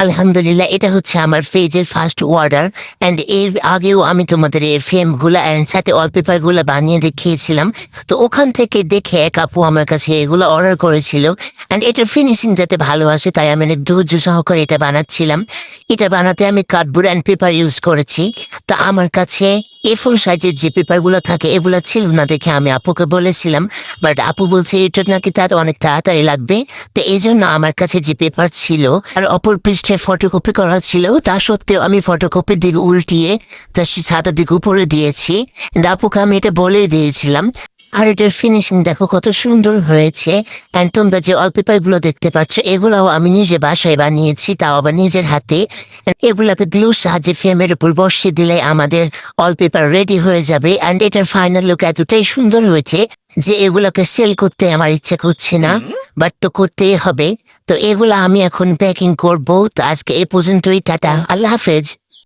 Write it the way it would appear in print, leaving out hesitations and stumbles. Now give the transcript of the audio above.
আলহামদুলিল্লাহ, এটা হচ্ছে আমার পেজের ফার্স্ট অর্ডার। অ্যান্ড এর আগেও আমি তোমাদের এই ফ্রেমগুলো অ্যান্ড সাথে ওয়ালপেপারগুলো বানিয়ে দেখিয়েছিলাম। তো ওখান থেকে দেখে এক আপু আমার কাছে এগুলো অর্ডার করেছিল। অ্যান্ড এটার ফিনিশিং যাতে ভালো আসে তাই আমি অনেক ধৈর্য সহকারে এটা বানাচ্ছিলাম। এটা বানাতে আমি কার্ডবোর্ড অ্যান্ড পেপার ইউজ করেছি। তা আমার কাছে A4 সাইজের যে পেপারগুলো থাকে এগুলো ছিল না দেখে আমি আপুকে বলেছিলাম, বাট আপু বলছে এটা নাকি তার অনেক তাড়াতাড়ি লাগবে। তো এই জন্য আমার কাছে যে পেপার ছিল আর অপর পৃষ্ঠে ফটোকপি করা ছিল, তা সত্ত্বেও আমি ফটোকপির দিকে উল্টিয়ে তার সাদা দিক উপরে দিয়েছি। আপুকে আমি এটা বলেই দিয়েছিলাম। আর এটার ফিনিশিং দেখো কত সুন্দর হয়েছে। অ্যান্ড তোমরা যে ওয়ালপেপারগুলো দেখতে পাচ্ছ এগুলাও আমি নিজে বাসায় বানিয়েছি, তাও আবার নিজের হাতে। এগুলাকে গ্লুর সাহায্যে ফ্রেমের উপর বসিয়ে দিলে আমাদের ওয়ালপেপার রেডি হয়ে যাবে। অ্যান্ড এটার ফাইনাল লুক এতটাই সুন্দর হয়েছে যে এগুলোকে সেল করতে আমার ইচ্ছা করছে না, বাট তো করতেই হবে। তো এগুলা আমি এখন প্যাকিং করবো। তো আজকে এ পর্যন্তই, টাটা, আল্লাহ হাফেজ।